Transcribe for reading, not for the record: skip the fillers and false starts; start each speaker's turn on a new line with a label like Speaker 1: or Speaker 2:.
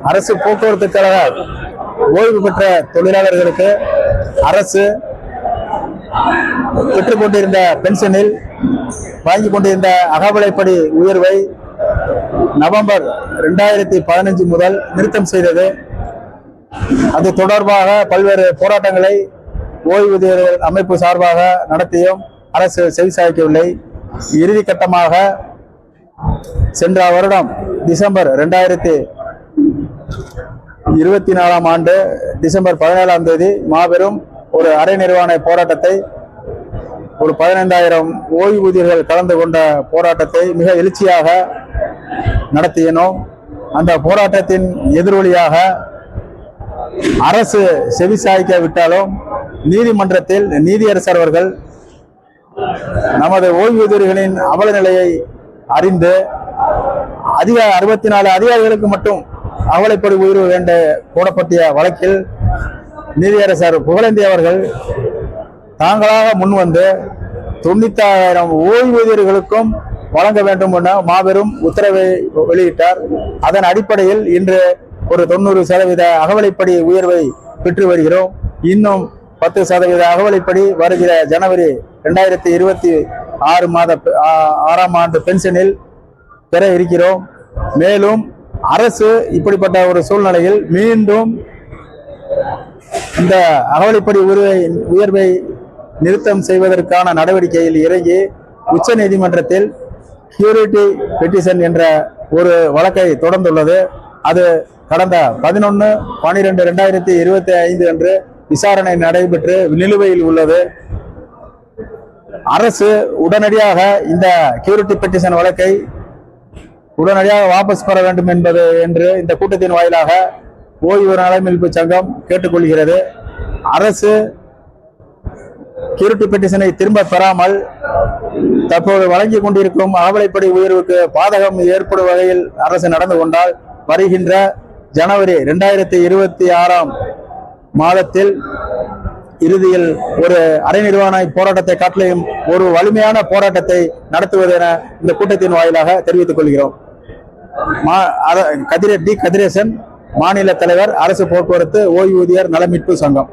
Speaker 1: அரசு போக்குவரத்து கழக ஓய்வு பெற்ற தொழிலாளர்களுக்கு அரசு பெற்றுக் கொண்டிருந்த பென்ஷனில் வாங்கி கொண்டிருந்த அகவிலைப்படி உயர்வை நவம்பர் 2015 முதல் நிறுத்தம் செய்தது. அது தொடர்பாக பல்வேறு போராட்டங்களை ஓய்வூதியர்கள் அமைப்பு சார்பாக நடத்தியும் அரசு செவிசாய்க்கவில்லை. இறுதி கட்டமாக சென்ற வருடம் டிசம்பர் 2024 ஆண்டு டிசம்பர் 17ஆம் தேதி மாபெரும் ஒரு அரை நிர்வாண போராட்டத்தை, ஒரு 15,000 ஓய்வூதியர்கள் கலந்து கொண்ட போராட்டத்தை மிக எழுச்சியாக நடத்தினோம். அந்த போராட்டத்தின் எதிரொலியாக அரசு செவிசாய்க்க விட்டாலும் நீதிமன்றத்தில் நீதியரசர் அவர்கள் நமது ஓய்வூதியர்களின் அவல நிலையை அறிந்து 64 அதிகாரிகளுக்கு மட்டும் அவலைப்படி உயர்வு வேண்ட போடப்பட்ட வழக்கில் நீதியரசர் புகழேந்தி அவர்கள் தாங்களாக முன்வந்து 96,000 ஓய்வூதியர்களுக்கும் வழங்க வேண்டும் என மாபெரும் உத்தரவை வெளியிட்டார். அதன் அடிப்படையில் இன்று ஒரு 90% அகவிலைப்படி உயர்வை பெற்று வருகிறோம். இன்னும் 10% அகவிலைப்படி வருகிற ஜனவரி 2026 ஆண்டு பென்ஷனில் பெற இருக்கிறோம். மேலும் அரசு இப்படிப்பட்ட ஒரு சூழ்நிலையில் மீண்டும் இந்த அகவிலைப்படி உயர்வை நிறுத்தம் செய்வதற்கான நடவடிக்கையில் இறங்கி உச்ச நீதிமன்றத்தில் கியூரிட்டி பெட்டிஷன் என்ற ஒரு வழக்கை தொடர்ந்துள்ளது. அது கடந்த 11/12/2025 அன்று விசாரணை நடைபெற்று நிலுவையில் உள்ளது. அரசு உடனடியாக இந்த கியூரிட்டி பெட்டிஷன் வழக்கை உடனடியாக வாபஸ் பெற வேண்டும் என்று இந்த கூட்டத்தின் வாயிலாக ஓய்வு நலமீட்பு சங்கம் கேட்டுக்கொள்கிறது. அரசு கியூரிட்டி பெட்டிஷனை திரும்ப பெறாமல் தற்போது வழங்கி கொண்டிருக்கும் அகவிலைப்படி உயர்வுக்கு பாதகம் ஏற்படும் வகையில் அரசு நடந்து கொண்டால் வருகின்ற ஜனவரி 2026 மாதத்தில் இறுதியில் ஒரு அரை நிர்வாண போராட்டத்தை காட்டிலும் ஒரு வலிமையான போராட்டத்தை நடத்துவது என இந்த கூட்டத்தின் வாயிலாக தெரிவித்துக் கொள்கிறோம். கதிரேசன், மாநில தலைவர், அரசு போக்குவரத்து ஓய்வூதியர் நலமீட்பு சங்கம்.